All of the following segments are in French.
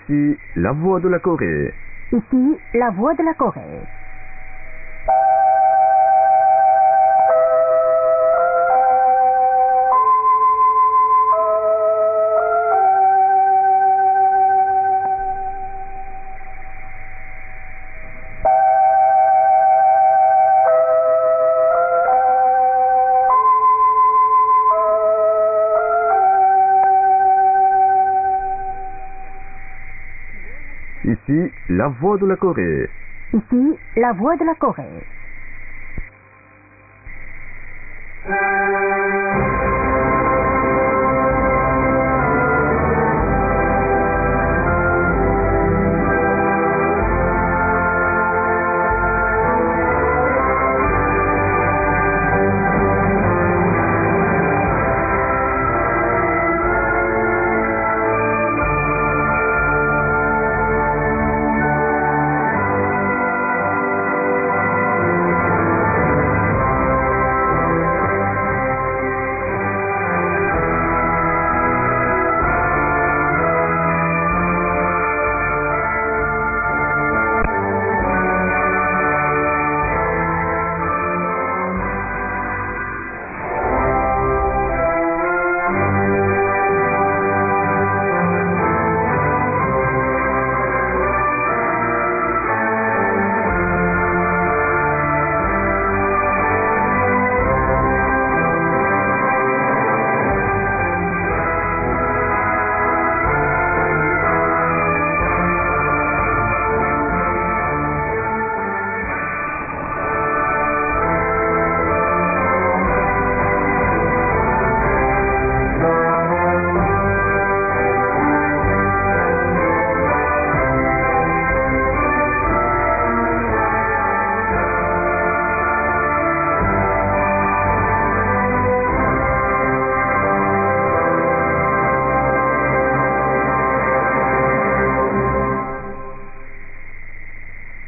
Ici, la voix de la Corée. Ici, la voix de la Corée. Ici, la voix de la Corée. Ici, la voix de la Corée.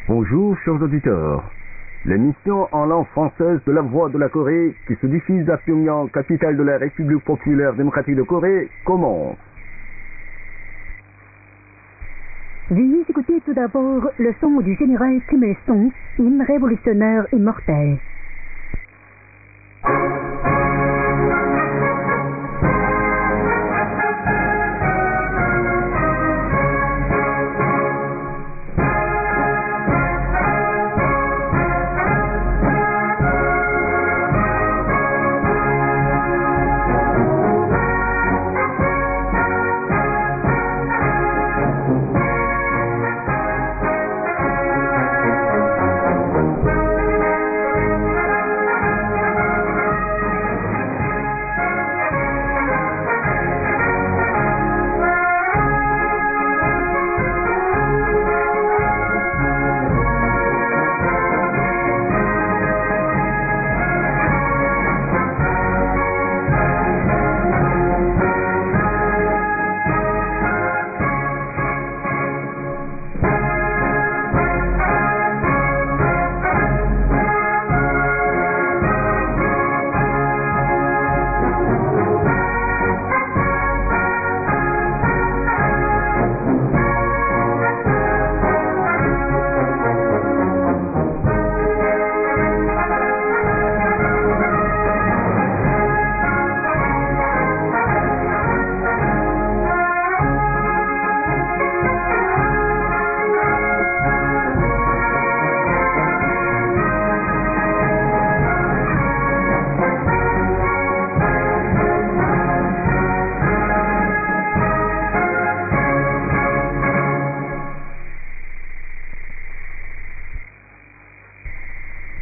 Bonjour, chers auditeurs. L'émission en langue française de la voix de la Corée, qui se diffuse à Pyongyang, capitale de la République populaire démocratique de Corée, commence. Veuillez écouter tout d'abord le son du général Kim Il-sung, hymne révolutionnaire immortel.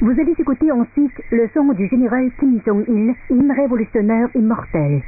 Vous allez écouter ensuite le son du général Kim Jong-il, hymne révolutionnaire immortel.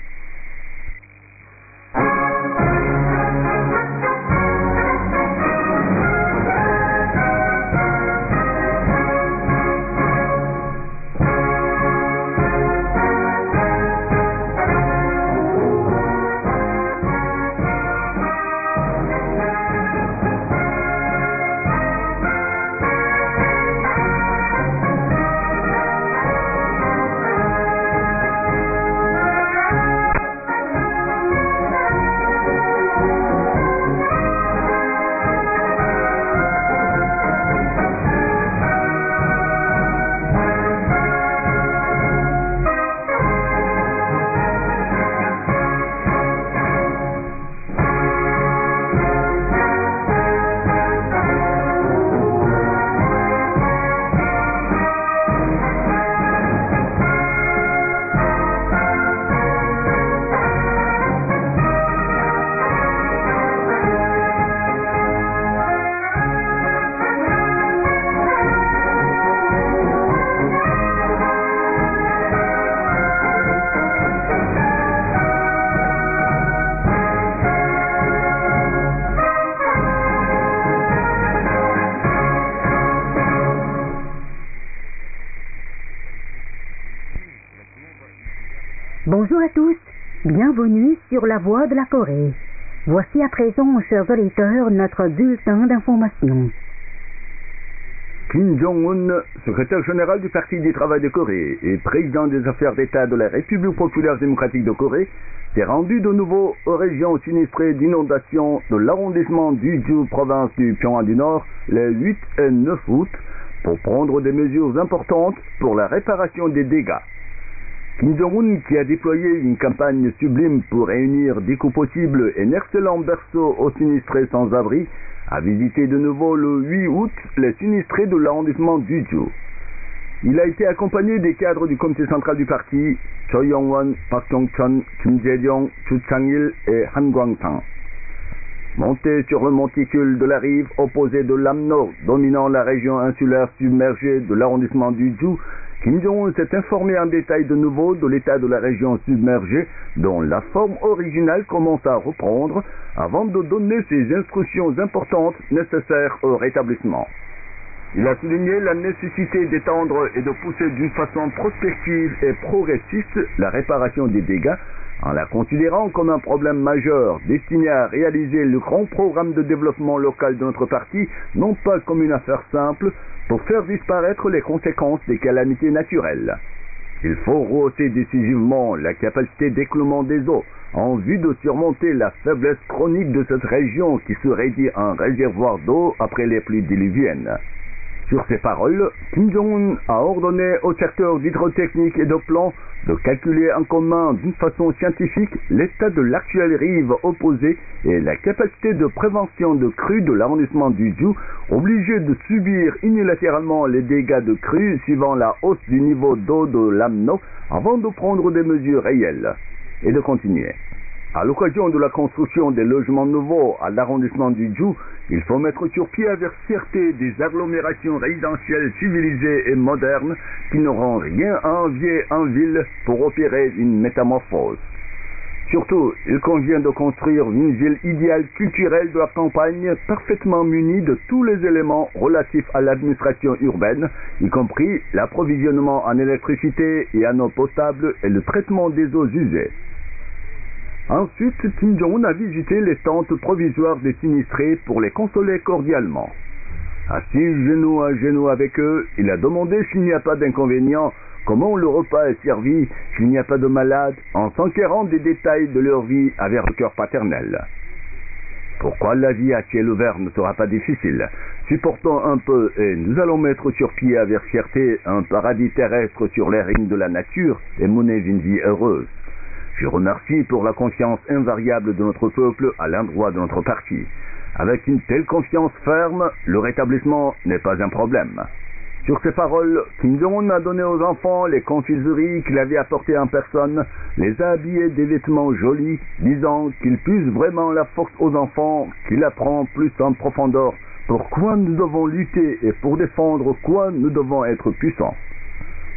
Bonjour à tous, bienvenue sur la Voix de la Corée. Voici à présent, chers auditeurs, notre bulletin d'information. Kim Jong-un, secrétaire général du Parti du travail de Corée et président des affaires d'État de la République populaire démocratique de Corée, s'est rendu de nouveau aux régions sinistrées d'inondations de l'arrondissement d'Uju, province du Pyongan du Nord, les 8 et 9 août, pour prendre des mesures importantes pour la réparation des dégâts. Kim Jong-un, qui a déployé une campagne sublime pour réunir dès que possible un excellent berceau aux sinistrés sans abri, a visité de nouveau le 8 août les sinistrés de l'arrondissement d'Uju. Il a été accompagné des cadres du comité central du parti, Choi Yong-won, Park Jong-chon, Kim Jae-ryong, Chu Chang-il et Han Kwang-sang. Monté sur le monticule de la rive opposée de l'Amno, dominant la région insulaire submergée de l'arrondissement d'Uju, Kim Jong-un s'est informé en détail de nouveau de l'état de la région submergée, dont la forme originale commence à reprendre, avant de donner ses instructions importantes nécessaires au rétablissement. Il a souligné la nécessité d'étendre et de pousser d'une façon prospective et progressiste la réparation des dégâts, en la considérant comme un problème majeur destiné à réaliser le grand programme de développement local de notre parti, non pas comme une affaire simple, pour faire disparaître les conséquences des calamités naturelles. Il faut rehausser décisivement la capacité d'écoulement des eaux, en vue de surmonter la faiblesse chronique de cette région qui se réduit en réservoir d'eau après les pluies diluviennes. Sur ces paroles, Kim Jong-un a ordonné au secteur d'hydrotechnique et de plan de calculer en commun d'une façon scientifique l'état de l'actuelle rive opposée et la capacité de prévention de crues de l'arrondissement d'Uju, obligé de subir unilatéralement les dégâts de crues suivant la hausse du niveau d'eau de l'Amno avant de prendre des mesures réelles. Et de continuer. À l'occasion de la construction des logements nouveaux à l'arrondissement d'Uju, il faut mettre sur pied avec fierté des agglomérations résidentielles civilisées et modernes qui n'auront rien à envier en ville pour opérer une métamorphose. Surtout, il convient de construire une ville idéale culturelle de la campagne parfaitement munie de tous les éléments relatifs à l'administration urbaine, y compris l'approvisionnement en électricité et en eau potable et le traitement des eaux usées. Ensuite, Kim Jong-un a visité les tentes provisoires des sinistrés pour les consoler cordialement. Assis genou à genou avec eux, il a demandé s'il n'y a pas d'inconvénient, comment le repas est servi, s'il n'y a pas de malades, en s'enquérant des détails de leur vie avec le cœur paternel. Pourquoi la vie à ciel ouvert ne sera pas difficile? Supportons un peu et nous allons mettre sur pied avec fierté un paradis terrestre sur les rimes de la nature et mener une vie heureuse. Je remercie pour la confiance invariable de notre peuple à l'endroit de notre parti. Avec une telle confiance ferme, le rétablissement n'est pas un problème. Sur ces paroles, Kim Jong-un a donné aux enfants les confiseries qu'il avait apportées en personne, les a habillés des vêtements jolis, disant qu'il puise vraiment la force aux enfants, qu'il apprend plus en profondeur pourquoi nous devons lutter et pour défendre quoi nous devons être puissants.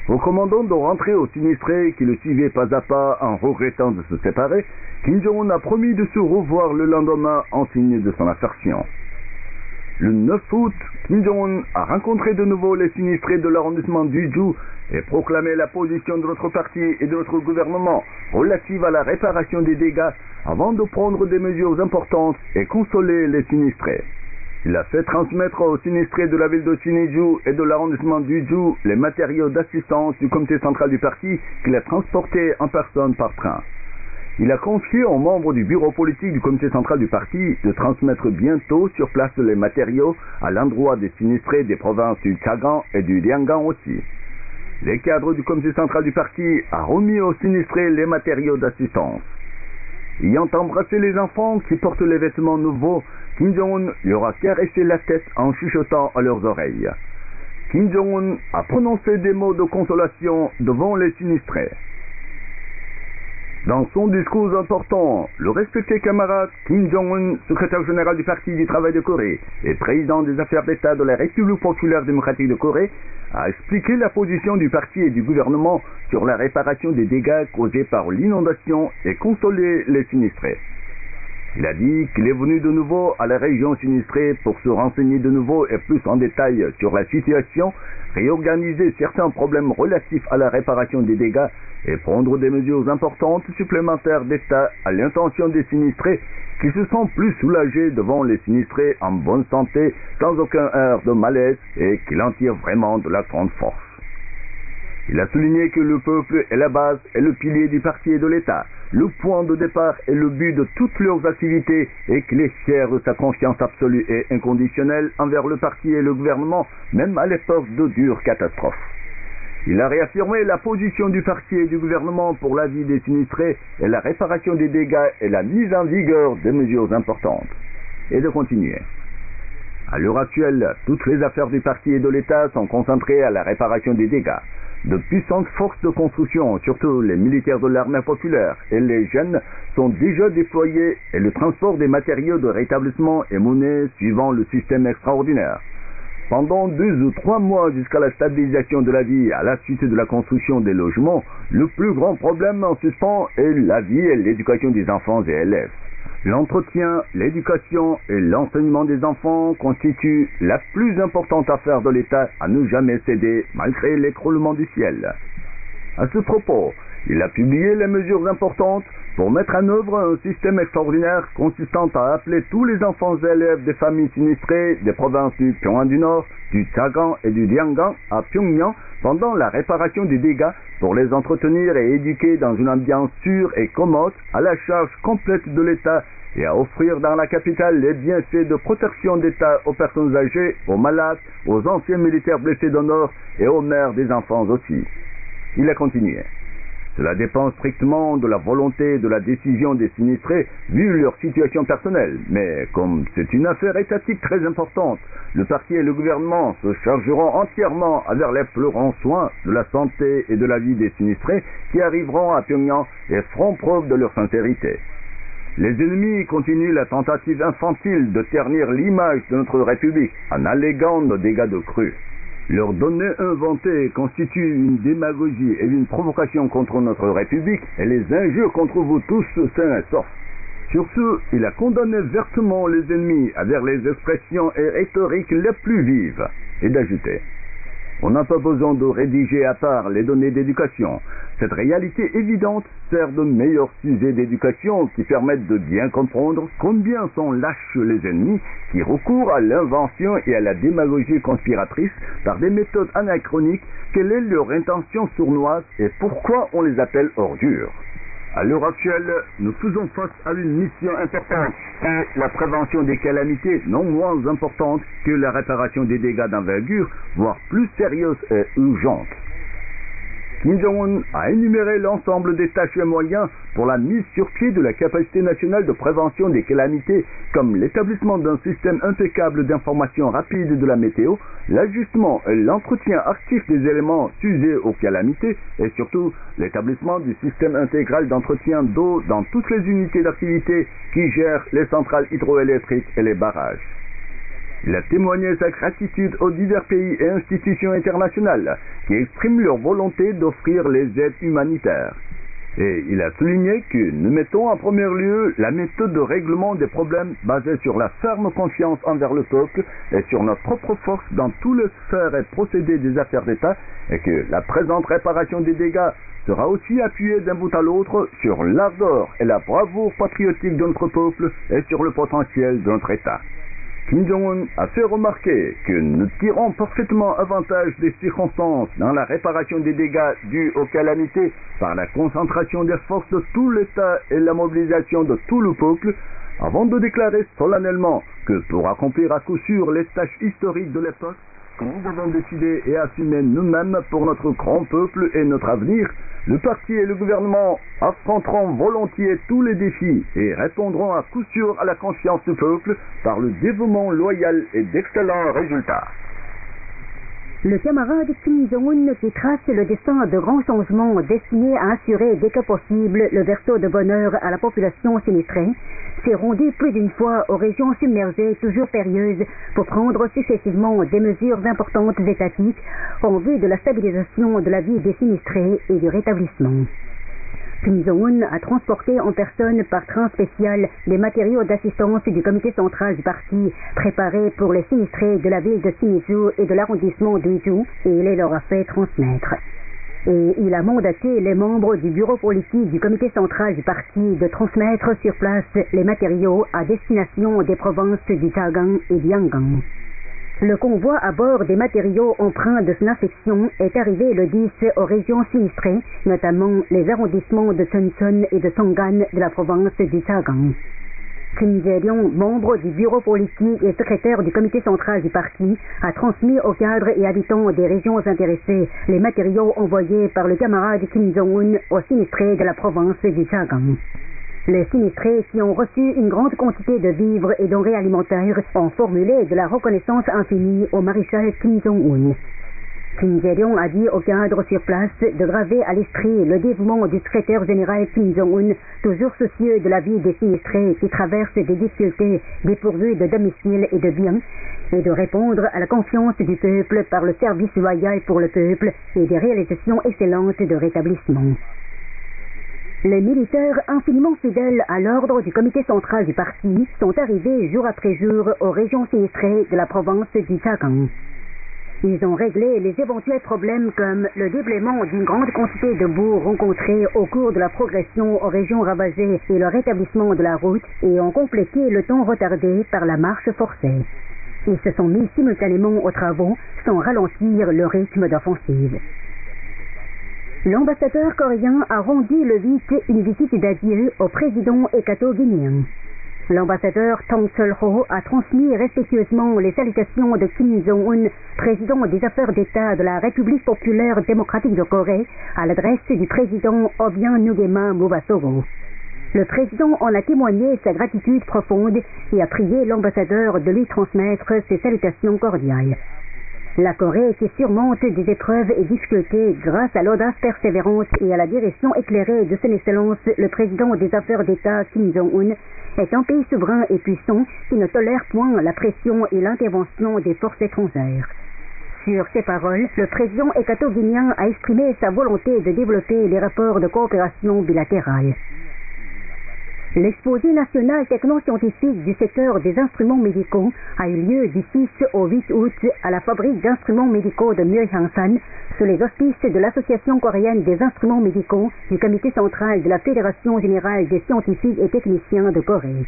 Recommandant de rentrer aux sinistrés qui le suivaient pas à pas en regrettant de se séparer, Kim Jong-un a promis de se revoir le lendemain en signe de son affection. Le 9 août, Kim Jong-un a rencontré de nouveau les sinistrés de l'arrondissement d'Uju et proclamé la position de notre parti et de notre gouvernement relative à la réparation des dégâts avant de prendre des mesures importantes et consoler les sinistrés. Il a fait transmettre aux sinistrés de la ville de Siniju et de l'arrondissement d'Uju les matériaux d'assistance du comité central du parti qu'il a transportés en personne par train. Il a confié aux membres du bureau politique du comité central du parti de transmettre bientôt sur place les matériaux à l'endroit des sinistrés des provinces du Chagang et du Lianggang aussi. Les cadres du comité central du parti ont remis aux sinistrés les matériaux d'assistance. Ayant embrassé les enfants qui portent les vêtements nouveaux, Kim Jong-un leur a caressé la tête en chuchotant à leurs oreilles. Kim Jong-un a prononcé des mots de consolation devant les sinistrés. Dans son discours important, le respecté camarade Kim Jong-un, secrétaire général du Parti du travail de Corée et président des affaires d'État de la République populaire démocratique de Corée, a expliqué la position du parti et du gouvernement sur la réparation des dégâts causés par l'inondation et consolé les sinistrés. Il a dit qu'il est venu de nouveau à la région sinistrée pour se renseigner de nouveau et plus en détail sur la situation, réorganiser certains problèmes relatifs à la réparation des dégâts et prendre des mesures importantes supplémentaires d'État à l'intention des sinistrés qui se sentent plus soulagés devant les sinistrés en bonne santé sans aucun air de malaise et qui en tirent vraiment de la grande force. Il a souligné que le peuple est la base et le pilier du parti et de l'État, le point de départ et le but de toutes leurs activités et qu'il est fier de sa confiance absolue et inconditionnelle envers le parti et le gouvernement, même à l'époque de dures catastrophes. Il a réaffirmé la position du parti et du gouvernement pour la vie des sinistrés et la réparation des dégâts et la mise en vigueur des mesures importantes. Et de continuer. À l'heure actuelle, toutes les affaires du parti et de l'État sont concentrées à la réparation des dégâts. De puissantes forces de construction, surtout les militaires de l'armée populaire et les jeunes, sont déjà déployés et le transport des matériaux de rétablissement est mené suivant le système extraordinaire. Pendant 2 ou 3 mois jusqu'à la stabilisation de la vie à la suite de la construction des logements, le plus grand problème en suspens est la vie et l'éducation des enfants et élèves. L'entretien, l'éducation et l'enseignement des enfants constituent la plus importante affaire de l'État à ne jamais céder malgré l'écroulement du ciel. À ce propos, il a publié les mesures importantes pour mettre en œuvre un système extraordinaire consistant à appeler tous les enfants et élèves des familles sinistrées des provinces du Pyongyang du Nord, du Chagang et du Lianggang à Pyongyang pendant la réparation des dégâts pour les entretenir et éduquer dans une ambiance sûre et commode à la charge complète de l'État et à offrir dans la capitale les bienfaits de protection d'État aux personnes âgées, aux malades, aux anciens militaires blessés d'honneur et aux mères des enfants aussi. Il a continué. Cela dépend strictement de la volonté et de la décision des sinistrés vu leur situation personnelle. Mais comme c'est une affaire étatique très importante, le parti et le gouvernement se chargeront entièrement avec les plus grands soins de la santé et de la vie des sinistrés qui arriveront à Pyongyang et feront preuve de leur sincérité. Les ennemis continuent la tentative infantile de ternir l'image de notre République en alléguant de dégâts de crue. Leurs données inventées constituent une démagogie et une provocation contre notre République et les injures contre vous tous sains et saufs. Sur ce, il a condamné vertement les ennemis avec les expressions et rhétoriques les plus vives et d'ajouter. On n'a pas besoin de rédiger à part les données d'éducation. Cette réalité évidente sert de meilleurs sujets d'éducation qui permettent de bien comprendre combien sont lâches les ennemis qui recourent à l'invention et à la démagogie conspiratrice par des méthodes anachroniques, quelle est leur intention sournoise et pourquoi on les appelle ordures. À l'heure actuelle, nous faisons face à une mission importante et la prévention des calamités non moins importante que la réparation des dégâts d'envergure, voire plus sérieuse et urgente. Kim Jong-un a énuméré l'ensemble des tâches et moyens pour la mise sur pied de la capacité nationale de prévention des calamités, comme l'établissement d'un système impeccable d'information rapide de la météo, l'ajustement et l'entretien actif des éléments sujets aux calamités et surtout l'établissement du système intégral d'entretien d'eau dans toutes les unités d'activité qui gèrent les centrales hydroélectriques et les barrages. Il a témoigné sa gratitude aux divers pays et institutions internationales qui expriment leur volonté d'offrir les aides humanitaires. Et il a souligné que nous mettons en premier lieu la méthode de règlement des problèmes basée sur la ferme confiance envers le peuple et sur notre propre force dans tous les sphères et procédés des affaires d'État et que la présente réparation des dégâts sera aussi appuyée d'un bout à l'autre sur l'ardeur et la bravoure patriotique de notre peuple et sur le potentiel de notre État. Kim Jong-un a fait remarquer que nous tirons parfaitement avantage des circonstances dans la réparation des dégâts dus aux calamités par la concentration des forces de tout l'État et la mobilisation de tout le peuple, avant de déclarer solennellement que pour accomplir à coup sûr les tâches historiques de l'époque, que nous avons décidé et assumé nous-mêmes pour notre grand peuple et notre avenir, le parti et le gouvernement affronteront volontiers tous les défis et répondront à coup sûr à la confiance du peuple par le dévouement loyal et d'excellents résultats. Le camarade Kim Jong-un qui trace le destin de grands changements destinés à assurer dès que possible le verso de bonheur à la population sinistrée, s'est rendu plus d'une fois aux régions submergées toujours périlleuses pour prendre successivement des mesures importantes étatiques en vue de la stabilisation de la vie des sinistrés et du rétablissement. Kim Jong-un a transporté en personne par train spécial les matériaux d'assistance du comité central du parti préparés pour les sinistrés de la ville de Siniju et de l'arrondissement d'Uju et il les leur a fait transmettre. Et il a mandaté les membres du bureau politique du comité central du parti de transmettre sur place les matériaux à destination des provinces du Chagang et du Yangon. Le convoi à bord des matériaux empreints de son affection est arrivé le 10 aux régions sinistrées, notamment les arrondissements de Chuncheon et de Songgan de la province du Chagang. Kim Jae-ryong, membre du bureau politique et secrétaire du comité central du parti, a transmis aux cadres et habitants des régions intéressées les matériaux envoyés par le camarade Kim Jong-un aux sinistrés de la province du Chagang. Les sinistrés qui ont reçu une grande quantité de vivres et denrées alimentaires ont formulé de la reconnaissance infinie au maréchal Kim Jong-un. Kim Jae-ryong a dit aux cadres sur place de graver à l'esprit le dévouement du secrétaire général Kim Jong-un, toujours soucieux de la vie des sinistrés qui traversent des difficultés dépourvues de domicile et de biens, et de répondre à la confiance du peuple par le service loyal pour le peuple et des réalisations excellentes de rétablissement. Les militaires infiniment fidèles à l'ordre du comité central du parti sont arrivés jour après jour aux régions sinistrées de la province du Chagang. Ils ont réglé les éventuels problèmes comme le déblaiement d'une grande quantité de boue rencontrée au cours de la progression aux régions ravagées et le rétablissement de la route et ont complété le temps retardé par la marche forcée. Ils se sont mis simultanément aux travaux sans ralentir le rythme d'offensive. L'ambassadeur coréen a rendu le 8 une visite d'adieu au président équato-guinéen. L'ambassadeur Tong Chol-ho a transmis respectueusement les salutations de Kim Jong-un, président des affaires d'État de la République populaire démocratique de Corée, à l'adresse du président Obiang Nguema Mubasogo. Le président en a témoigné sa gratitude profonde et a prié l'ambassadeur de lui transmettre ses salutations cordiales. La Corée, qui surmonte des épreuves et difficultés grâce à l'audace persévérante et à la direction éclairée de son excellence, le président des affaires d'État Kim Jong-un, est un pays souverain et puissant qui ne tolère point la pression et l'intervention des forces étrangères. Sur ces paroles, le président équato-guinéen a exprimé sa volonté de développer les rapports de coopération bilatérale. L'exposé national techno-scientifique du secteur des instruments médicaux a eu lieu du 6 au 8 août à la fabrique d'instruments médicaux de Myeongsan, sous les auspices de l'Association coréenne des instruments médicaux du comité central de la Fédération générale des scientifiques et techniciens de Corée.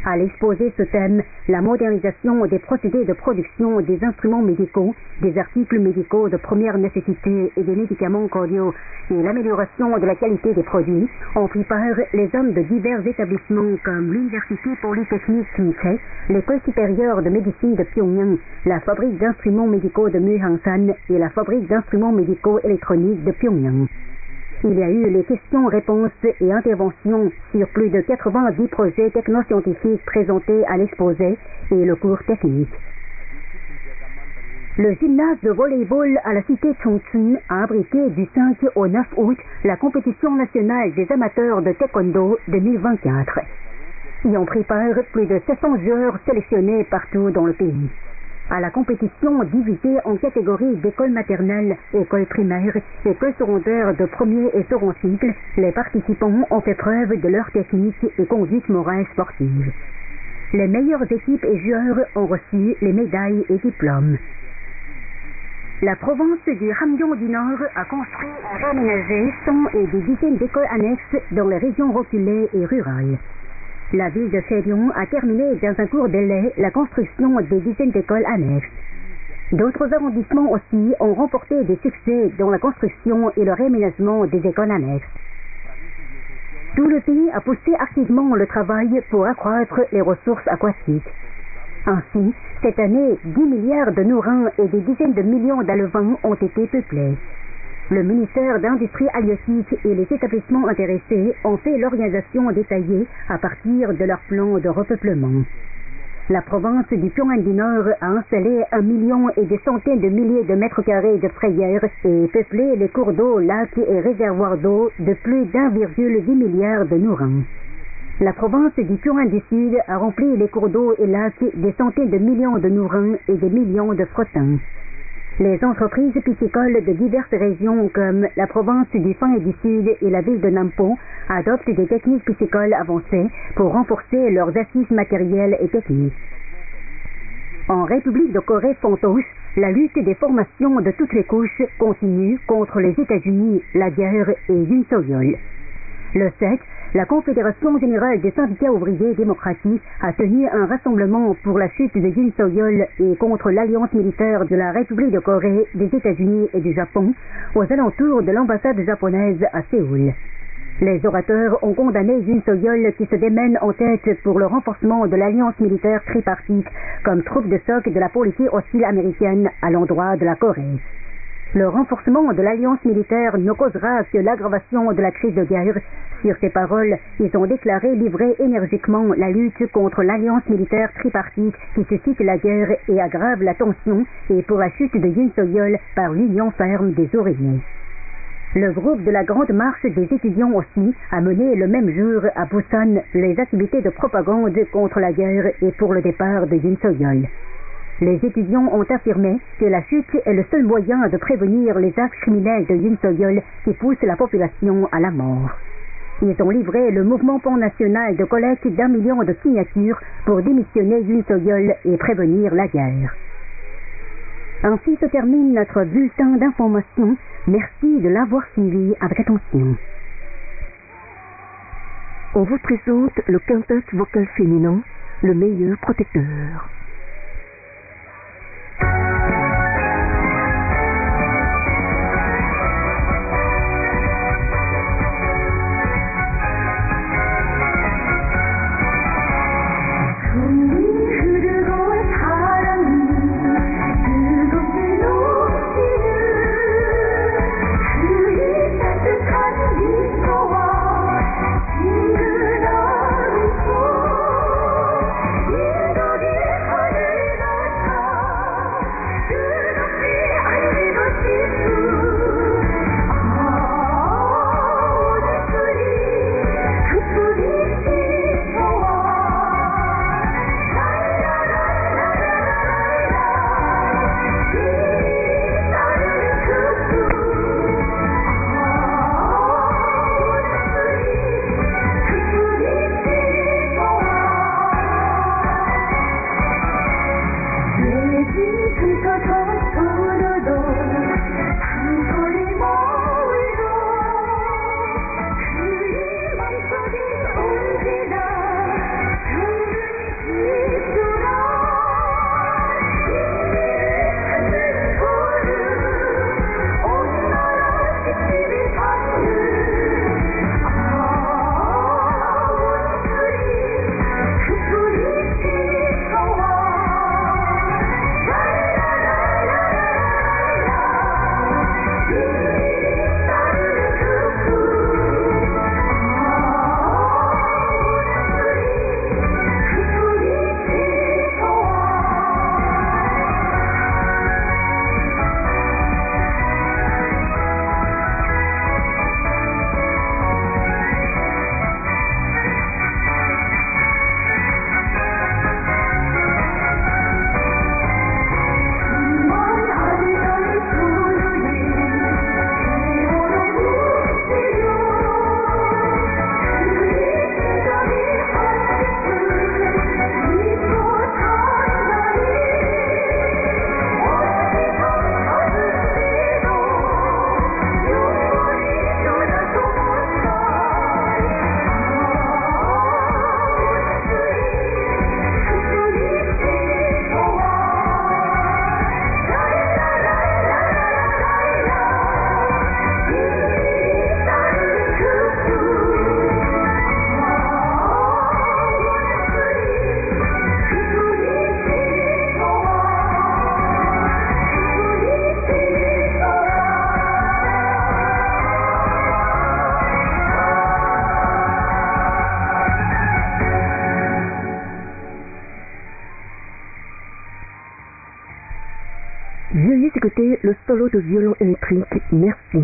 À l'exposé ce thème, la modernisation des procédés de production des instruments médicaux, des articles médicaux de première nécessité et des médicaments cordiaux et l'amélioration de la qualité des produits, ont pris part les hommes de divers établissements comme l'Université Polytechnique Kimchae, l'École supérieure de médecine de Pyongyang, la fabrique d'instruments médicaux de Myeongsan et la fabrique d'instruments médicaux électroniques de Pyongyang. Il y a eu les questions-réponses et interventions sur plus de 90 projets technoscientifiques présentés à l'exposé et le cours technique. Le gymnase de volley-ball à la cité Chongchun a abrité du 5 au 9 août la compétition nationale des amateurs de taekwondo 2024. Y ont pris part plus de 700 joueurs sélectionnés partout dans le pays. À la compétition divisée en catégories d'école maternelle, école primaire, école secondaire de premier et second cycle, les participants ont fait preuve de leur technique et conduite morale sportive. Les meilleures équipes et joueurs ont reçu les médailles et diplômes. La province du Hamgyong du Nord a construit et réaménagé 100 et des dizaines d'écoles annexes dans les régions reculées et rurales. La ville de Seryong a terminé dans un court délai la construction des dizaines d'écoles annexes. D'autres arrondissements aussi ont remporté des succès dans la construction et le réaménagement des écoles annexes. Tout le pays a poussé activement le travail pour accroître les ressources aquatiques. Ainsi, cette année, 10 milliards de nourrins et des dizaines de millions d'alevins ont été peuplés. Le ministère d'Industrie halieutique et les établissements intéressés ont fait l'organisation détaillée à partir de leur plan de repeuplement. La province du Pyongan du Nord a installé 1 million et des centaines de milliers de mètres carrés de frayères et peuplé les cours d'eau, lacs et réservoirs d'eau de plus d'1,8 milliard de nourrins. La province du Pyongan du Sud a rempli les cours d'eau et lacs des centaines de millions de nourrins et des millions de frottins. Les entreprises piscicoles de diverses régions comme la province du Fin et du Sud et la ville de Nampo adoptent des techniques piscicoles avancées pour renforcer leurs assises matérielles et techniques. En République de Corée fantoche, la lutte des formations de toutes les couches continue contre les États-Unis, la guerre et Yoon Suk-yeol. Le 7, la Confédération générale des syndicats ouvriers démocratiques a tenu un rassemblement pour la chute de Yoon Suk-yeol et contre l'alliance militaire de la République de Corée, des États-Unis et du Japon aux alentours de l'ambassade japonaise à Séoul. Les orateurs ont condamné Yoon Suk-yeol qui se démène en tête pour le renforcement de l'alliance militaire tripartite comme troupe de choc de la politique hostile américaine à l'endroit de la Corée. Le renforcement de l'alliance militaire ne causera que l'aggravation de la crise de guerre. Sur ces paroles, ils ont déclaré livrer énergiquement la lutte contre l'alliance militaire tripartite qui suscite la guerre et aggrave la tension et pour la chute de Yoon Suk-yeol par l'union ferme des ouvriers. Le groupe de la Grande Marche des étudiants aussi a mené le même jour à Busan les activités de propagande contre la guerre et pour le départ de Yoon Suk-yeol. Les étudiants ont affirmé que la chute est le seul moyen de prévenir les actes criminels de Yoon Suk-yeol qui poussent la population à la mort. Ils ont livré le mouvement pan-national de collecte d'1 million de signatures pour démissionner Yoon Suk-yeol et prévenir la guerre. Ainsi se termine notre bulletin d'information. Merci de l'avoir suivi avec attention. On vous présente le quintet vocal féminin, le meilleur protecteur. Veuillez écouter le solo de violon électrique. Merci.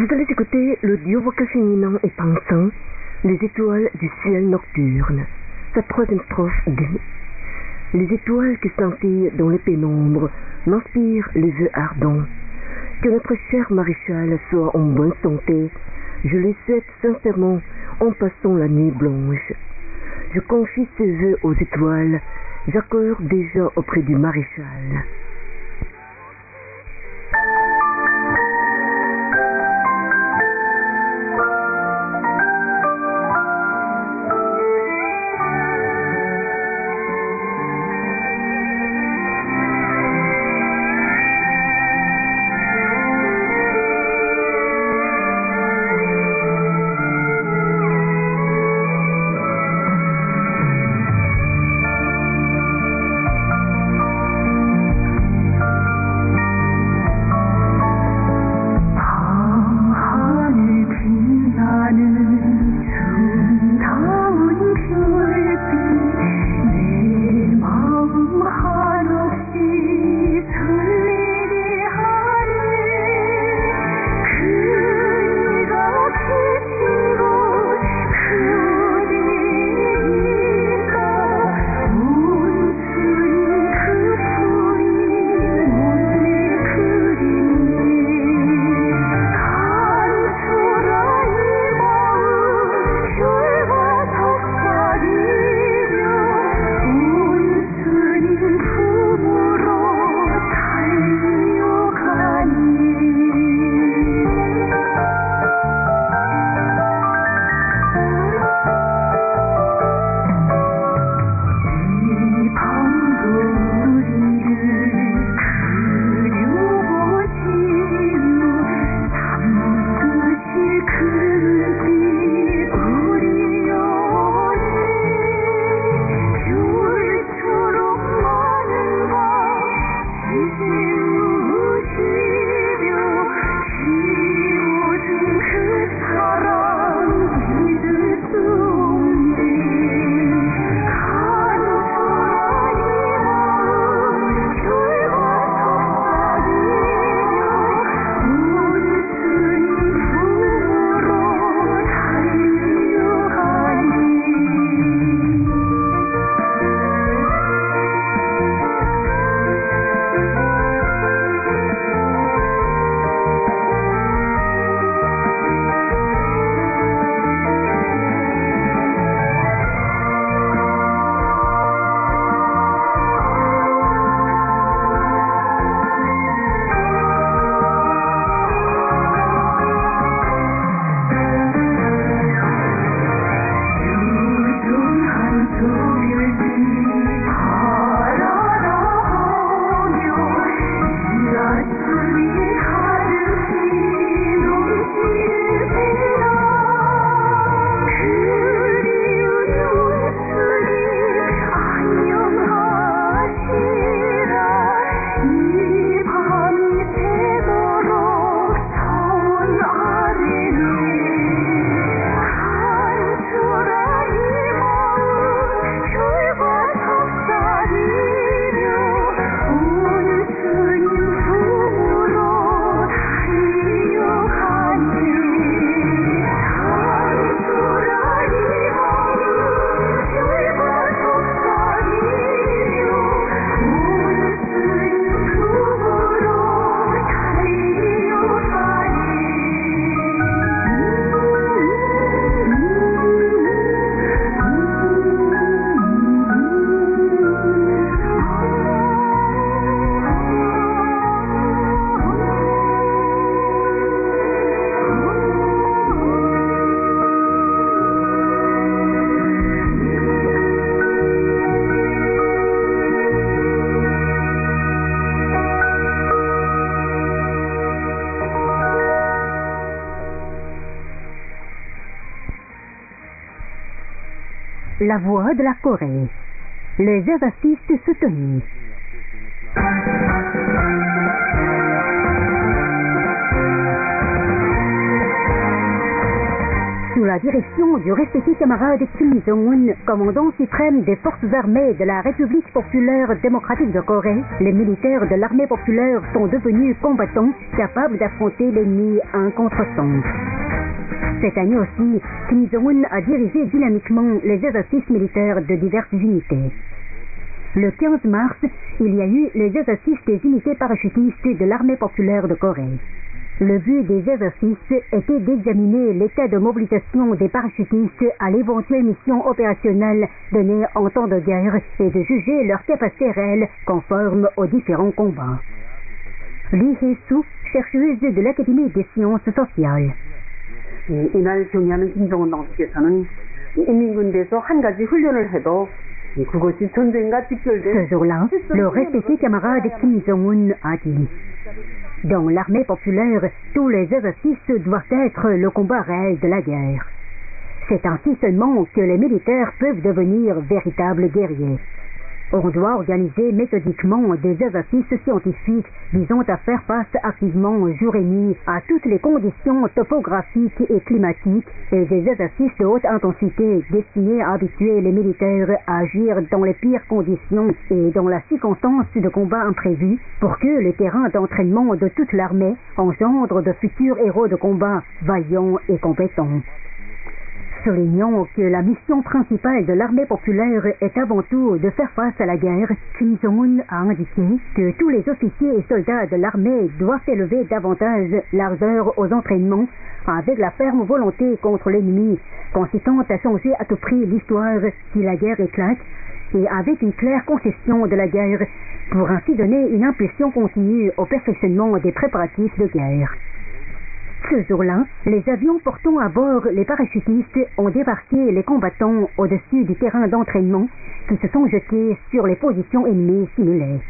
Vous allez écouter le duo vocal féminin et pensant, les étoiles du ciel nocturne. Sa troisième strophe dit: les étoiles qui scintillent dans les pénombres m'inspirent les vœux ardents. Que notre cher maréchal soit en bonne santé, je le souhaite sincèrement en passant la nuit blanche. Je confie ces vœux aux étoiles, j'accorde déjà auprès du maréchal. La voix de la Corée. Les artistes soutenus. Sous la direction du respecté camarade Kim Jong-un, commandant suprême des forces armées de la République populaire démocratique de Corée, les militaires de l'armée populaire sont devenus combattants capables d'affronter l'ennemi un contre 100. Cette année aussi, Kim Jong-un a dirigé dynamiquement les exercices militaires de diverses unités. Le 15 mars, il y a eu les exercices des unités parachutistes de l'armée populaire de Corée. Le but des exercices était d'examiner l'état de mobilisation des parachutistes à l'éventuelle mission opérationnelle donnée en temps de guerre et de juger leur capacité réelle conforme aux différents combats. Lee Hee-soo, chercheuse de l'Académie des sciences sociales. 이날 경의하는 김정은 당수께서는 인민군대에서 한 가지 훈련을 해도 그것이 전쟁과 직결된 Ce jour-là, le respecté camarade Kim Jong-un a dit: dans l'armée populaire, tous les exercices doivent être le combat réel de la guerre. C'est ainsi seulement que les militaires peuvent devenir véritables guerriers. On doit organiser méthodiquement des exercices scientifiques visant à faire face activement jour et nuit à toutes les conditions topographiques et climatiques et des exercices de haute intensité destinés à habituer les militaires à agir dans les pires conditions et dans la circonstance de combat imprévus pour que le terrain d'entraînement de toute l'armée engendre de futurs héros de combat vaillants et compétents. Soulignant que la mission principale de l'armée populaire est avant tout de faire face à la guerre, Kim Jong-un a indiqué que tous les officiers et soldats de l'armée doivent élever davantage l'ardeur aux entraînements avec la ferme volonté contre l'ennemi, consistant à changer à tout prix l'histoire si la guerre éclate, et avec une claire conception de la guerre pour ainsi donner une impulsion continue au perfectionnement des préparatifs de guerre. Ce jour-là, les avions portant à bord les parachutistes ont débarqué les combattants au-dessus du terrain d'entraînement qui se sont jetés sur les positions ennemies simulées.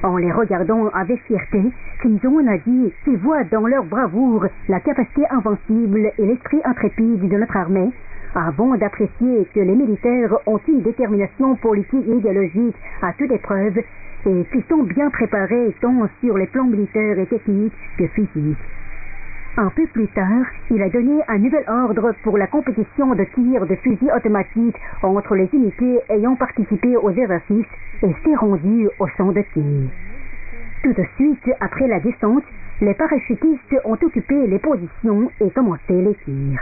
En les regardant avec fierté, Kim Jong-un a dit qu'il voit dans leur bravoure la capacité invincible et l'esprit intrépide de notre armée, avant d'apprécier que les militaires ont une détermination politique et idéologique à toute épreuve et qu'ils sont bien préparés tant sur les plans militaires et techniques que physiques. Un peu plus tard, il a donné un nouvel ordre pour la compétition de tir de fusil automatique entre les unités ayant participé aux exercices et s'est rendu au champ de tir. Tout de suite, après la descente, les parachutistes ont occupé les positions et commencé les tirs.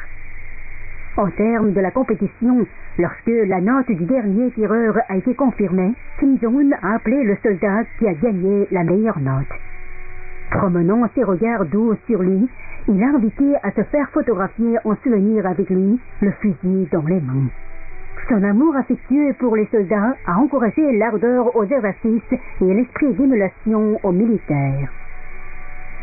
Au terme de la compétition, lorsque la note du dernier tireur a été confirmée, Kim Jong-un a appelé le soldat qui a gagné la meilleure note. Promenant ses regards doux sur lui, il a invité à se faire photographier en souvenir avec lui, le fusil dans les mains. Son amour affectueux pour les soldats a encouragé l'ardeur aux exercices et l'esprit d'émulation aux militaires.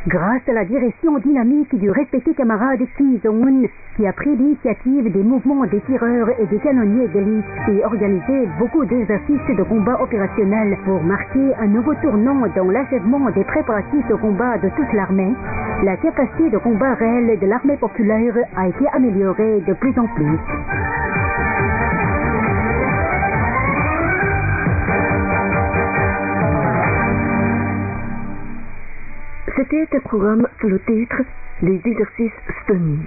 Grâce à la direction dynamique du respecté camarade Kim Jong-un, qui a pris l'initiative des mouvements des tireurs et des canonniers d'élite et organisé beaucoup d'exercices de combat opérationnels pour marquer un nouveau tournant dans l'achèvement des préparatifs de combat de toute l'armée, la capacité de combat réelle de l'armée populaire a été améliorée de plus en plus. C'était un programme sous le titre « Les exercices STONY ».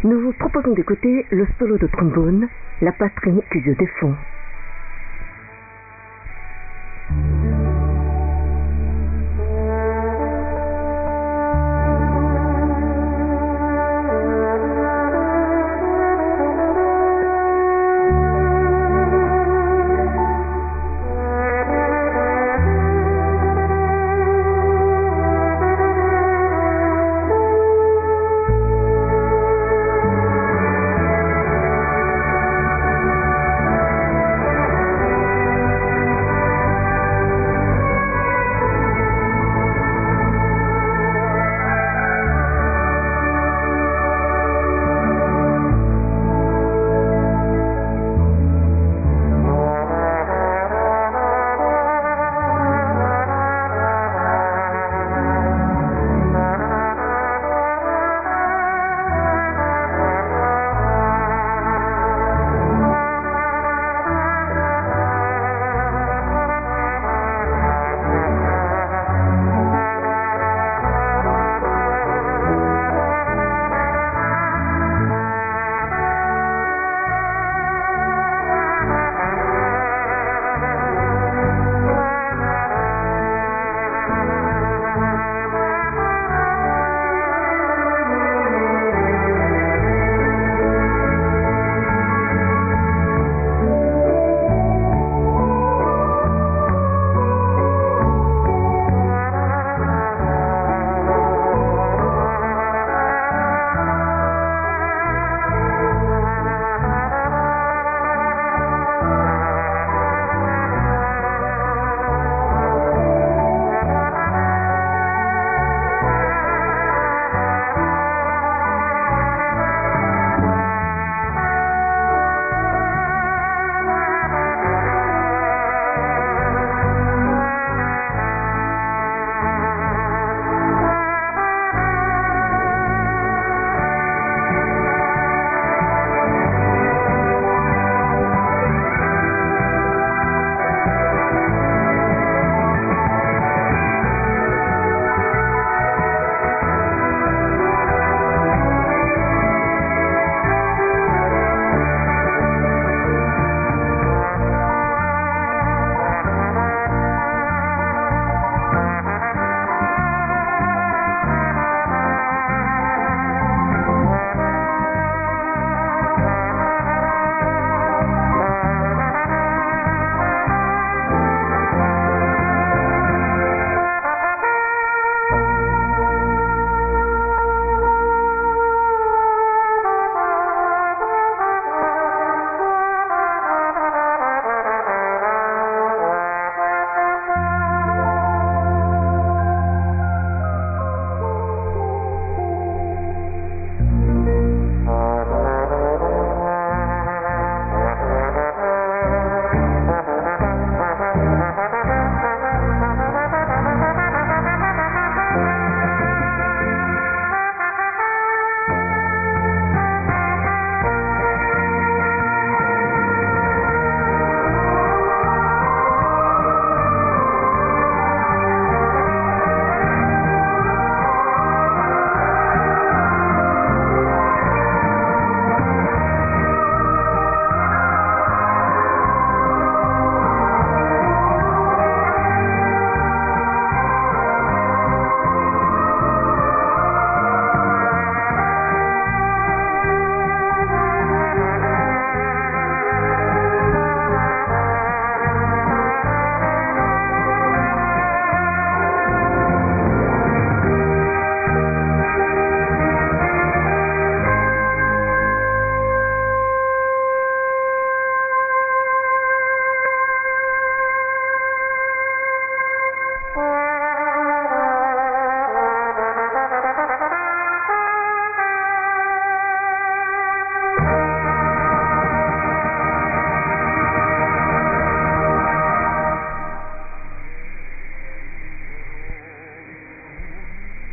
Nous vous proposons d'écouter le solo de trombone « La patrie que je défends ».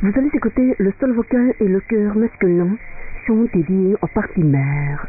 Vous allez écouter le sol vocal et le chœur masculin, chant dédié aux parties mères.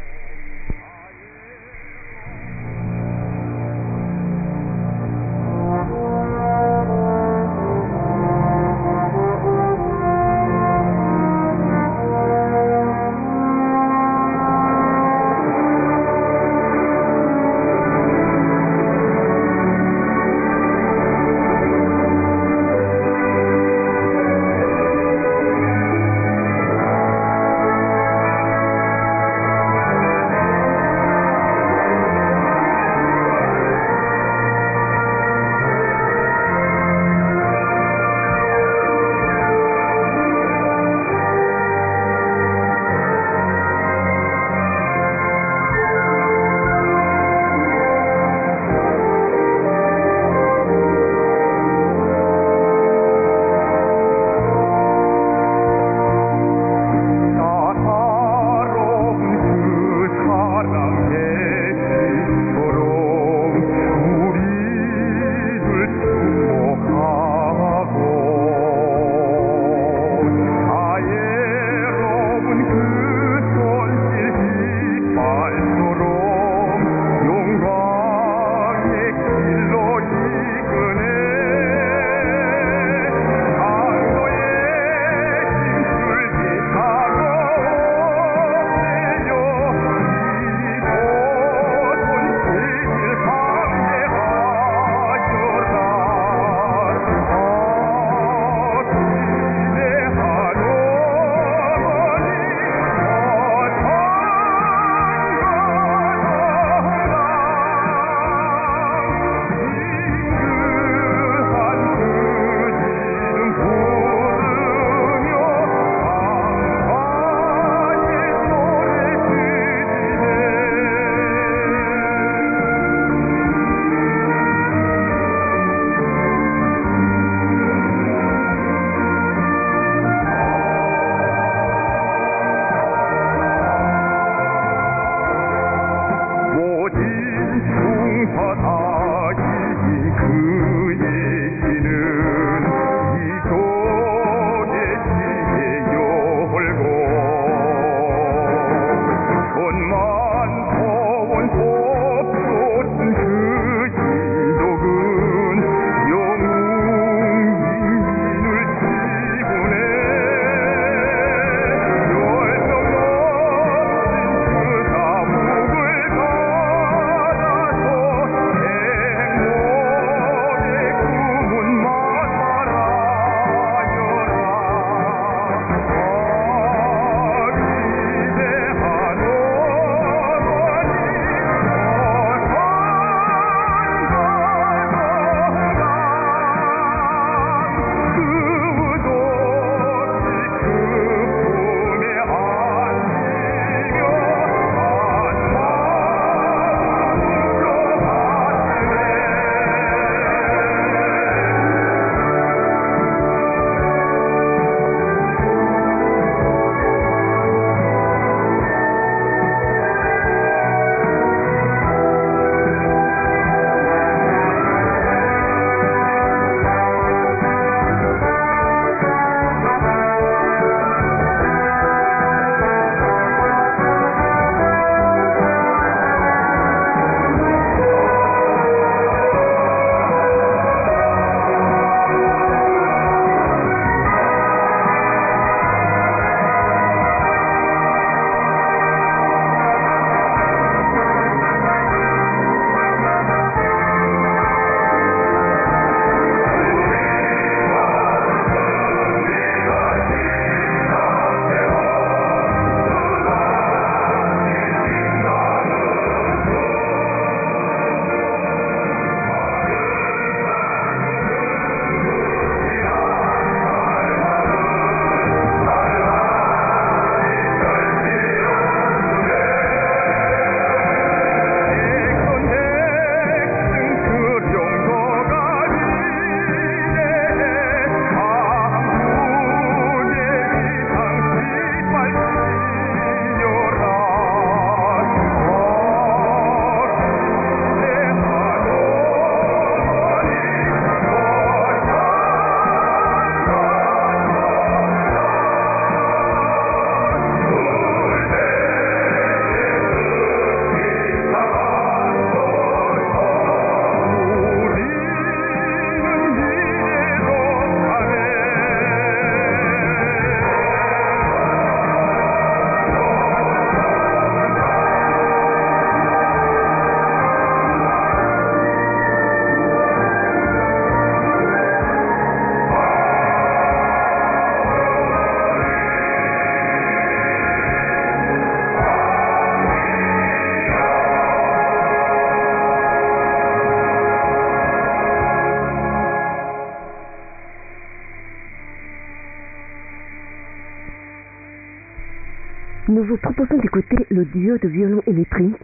Nous vous proposons d'écouter le duo de violon électrique,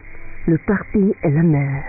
le parti et la mer.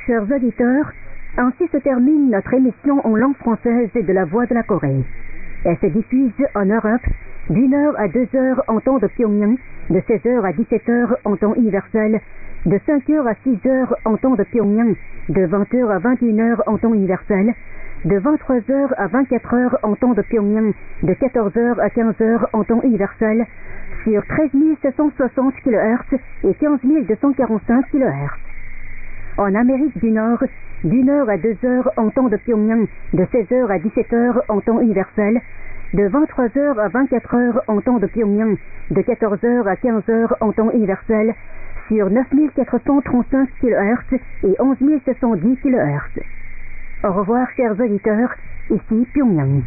chers auditeurs, ainsi se termine notre émission en langue française de la Voix de la Corée. Elle se diffuse en Europe d'1h à 2h en temps de Pyongyang, de 16h à 17h en temps universel, de 5h à 6h en temps de Pyongyang, de 20h à 21h en temps universel, de 23h à 24h en temps de Pyongyang, de 14h à 15h en temps universel, sur 13 760 kHz et 15 245 kHz. En Amérique du Nord, d'1h à 2h en temps de Pyongyang, de 16h à 17h en temps universel, de 23h à 24h en temps de Pyongyang, de 14h à 15h en temps universel, sur 9 435 kHz et 11 710 kHz. Au revoir chers auditeurs, ici Pyongyang.